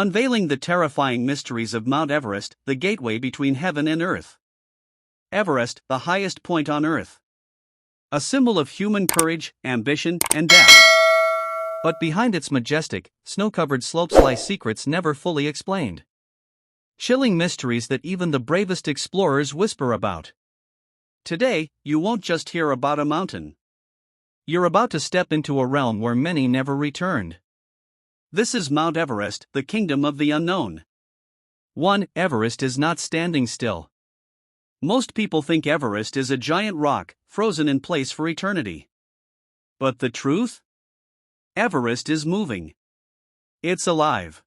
Unveiling the terrifying mysteries of Mount Everest, the gateway between heaven and earth. Everest, the highest point on earth. A symbol of human courage, ambition, and depth. But behind its majestic, snow-covered slopes lie secrets never fully explained. Chilling mysteries that even the bravest explorers whisper about. Today, you won't just hear about a mountain. You're about to step into a realm where many never returned. This is Mount Everest, the kingdom of the unknown. 1. Everest is not standing still. Most people think Everest is a giant rock, frozen in place for eternity. But the truth? Everest is moving. It's alive.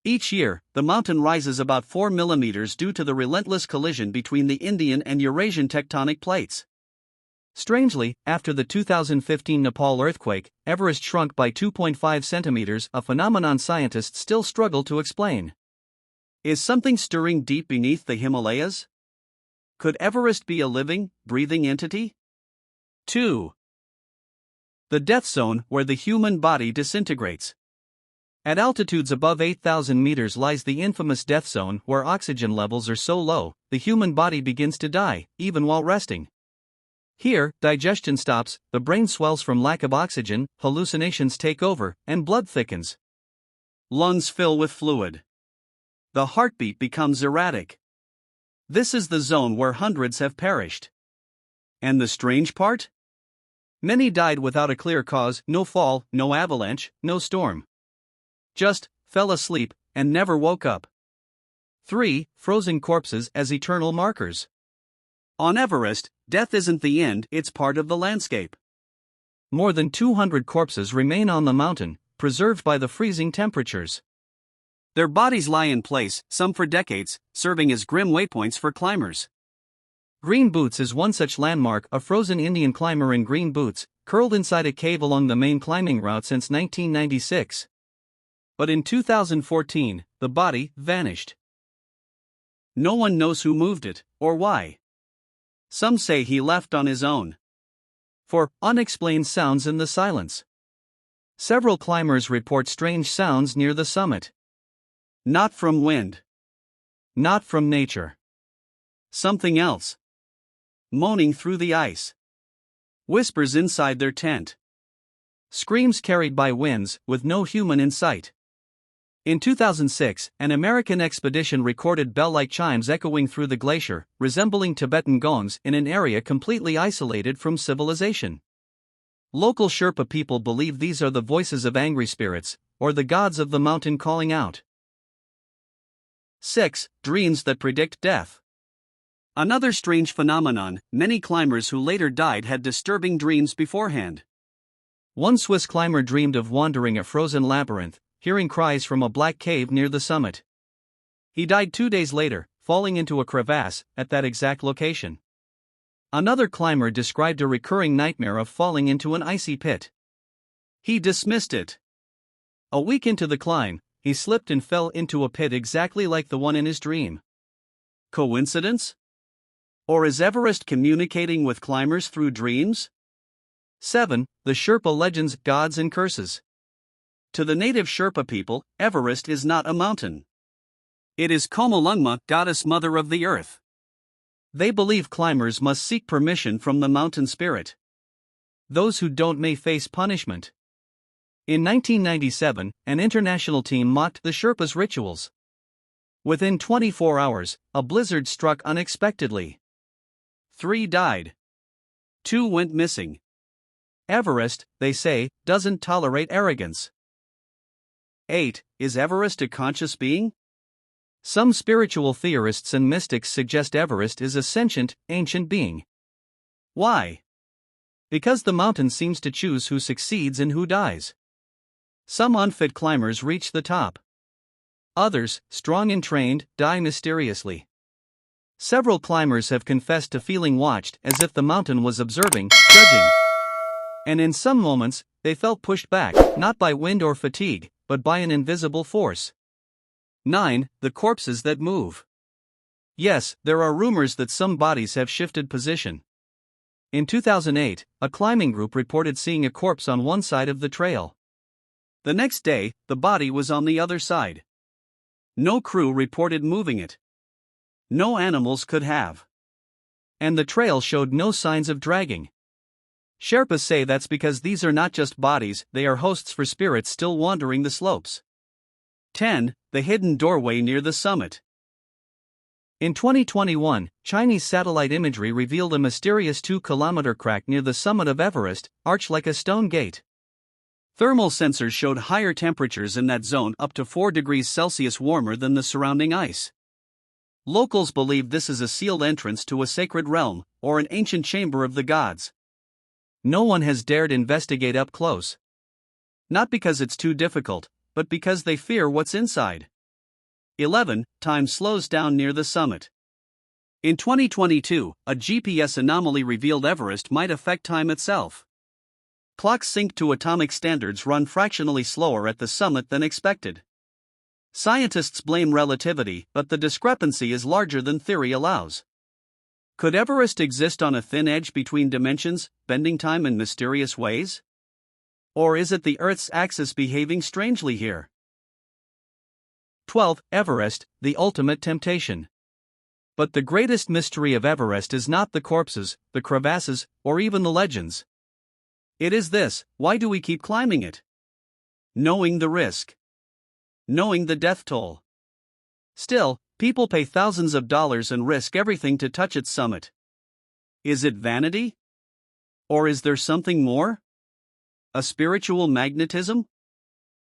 Each year, the mountain rises about 4 millimeters due to the relentless collision between the Indian and Eurasian tectonic plates. Strangely, after the 2015 Nepal earthquake, Everest shrunk by 2.5 centimeters, a phenomenon scientists still struggle to explain. Is something stirring deep beneath the Himalayas? Could Everest be a living, breathing entity? 2. The death zone where the human body disintegrates. At altitudes above 8,000 meters lies the infamous death zone where oxygen levels are so low, the human body begins to die, even while resting. Here, digestion stops, the brain swells from lack of oxygen, hallucinations take over, and blood thickens. Lungs fill with fluid. The heartbeat becomes erratic. This is the zone where hundreds have perished. And the strange part? Many died without a clear cause, no fall, no avalanche, no storm. Just fell asleep and never woke up. 3. Frozen corpses as eternal markers. On Everest, death isn't the end, it's part of the landscape. More than 200 corpses remain on the mountain, preserved by the freezing temperatures. Their bodies lie in place, some for decades, serving as grim waypoints for climbers. Green Boots is one such landmark, a frozen Indian climber in green boots, curled inside a cave along the main climbing route since 1996. But in 2014, the body vanished. No one knows who moved it, or why. Some say he left on his own. For unexplained sounds in the silence. Several climbers report strange sounds near the summit. Not from wind. Not from nature. Something else. Moaning through the ice. Whispers inside their tent. Screams carried by winds, with no human in sight. In 2006, an American expedition recorded bell-like chimes echoing through the glacier, resembling Tibetan gongs in an area completely isolated from civilization. Local Sherpa people believe these are the voices of angry spirits, or the gods of the mountain calling out. 6. Dreams that predict death. Another strange phenomenon, many climbers who later died had disturbing dreams beforehand. One Swiss climber dreamed of wandering a frozen labyrinth, hearing cries from a black cave near the summit. He died 2 days later, falling into a crevasse at that exact location. Another climber described a recurring nightmare of falling into an icy pit. He dismissed it. A week into the climb, he slipped and fell into a pit exactly like the one in his dream. Coincidence? Or is Everest communicating with climbers through dreams? 7. The Sherpa legends, gods and curses. To the native Sherpa people, Everest is not a mountain. It is Komolungma, goddess mother of the earth. They believe climbers must seek permission from the mountain spirit. Those who don't may face punishment. In 1997, an international team mocked the Sherpas' rituals. Within 24 hours, a blizzard struck unexpectedly. 3 died. 2 went missing. Everest, they say, doesn't tolerate arrogance. 8. Is Everest a conscious being? Some spiritual theorists and mystics suggest Everest is a sentient, ancient being. Why? Because the mountain seems to choose who succeeds and who dies. Some unfit climbers reach the top. Others, strong and trained, die mysteriously. Several climbers have confessed to feeling watched, as if the mountain was observing, judging. And in some moments, they felt pushed back, not by wind or fatigue, but by an invisible force. 9. The corpses that move. Yes, there are rumors that some bodies have shifted position. In 2008, a climbing group reported seeing a corpse on one side of the trail. The next day, the body was on the other side. No crew reported moving it. No animals could have. And the trail showed no signs of dragging. Sherpas say that's because these are not just bodies, they are hosts for spirits still wandering the slopes. 10. The hidden doorway near the summit. In 2021, Chinese satellite imagery revealed a mysterious 2-kilometer crack near the summit of Everest, arched like a stone gate. Thermal sensors showed higher temperatures in that zone, up to 4 degrees Celsius warmer than the surrounding ice. Locals believe this is a sealed entrance to a sacred realm, or an ancient chamber of the gods. No one has dared investigate up close. Not because it's too difficult, but because they fear what's inside. 11. Time slows down near the summit. In 2022, a GPS anomaly revealed Everest might affect time itself. Clocks synced to atomic standards run fractionally slower at the summit than expected. Scientists blame relativity, but the discrepancy is larger than theory allows. Could Everest exist on a thin edge between dimensions, bending time in mysterious ways? Or is it the Earth's axis behaving strangely here? 12. Everest, the ultimate temptation. But the greatest mystery of Everest is not the corpses, the crevasses, or even the legends. It is this: why do we keep climbing it? Knowing the risk. Knowing the death toll. Still, people pay thousands of dollars and risk everything to touch its summit. Is it vanity? Or is there something more? A spiritual magnetism?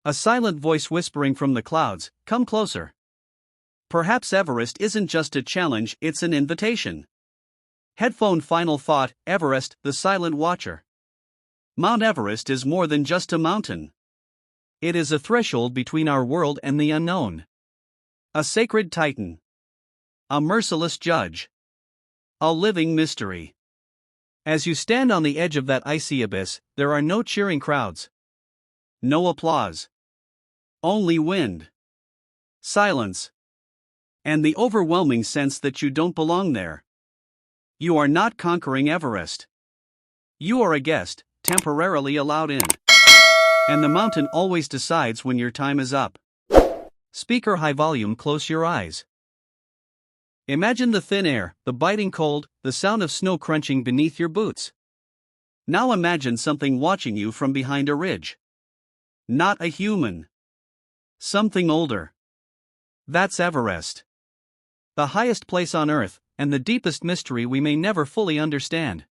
A silent voice whispering from the clouds, "Come closer." Perhaps Everest isn't just a challenge, it's an invitation. Headphone final thought: Everest, the silent watcher. Mount Everest is more than just a mountain. It is a threshold between our world and the unknown. A sacred titan. A merciless judge. A living mystery. As you stand on the edge of that icy abyss, there are no cheering crowds. No applause. Only wind. Silence. And the overwhelming sense that you don't belong there. You are not conquering Everest. You are a guest, temporarily allowed in. And the mountain always decides when your time is up. Speaker high volume, close your eyes. Imagine the thin air, the biting cold, the sound of snow crunching beneath your boots. Now imagine something watching you from behind a ridge. Not a human. Something older. That's Everest. The highest place on Earth, and the deepest mystery we may never fully understand.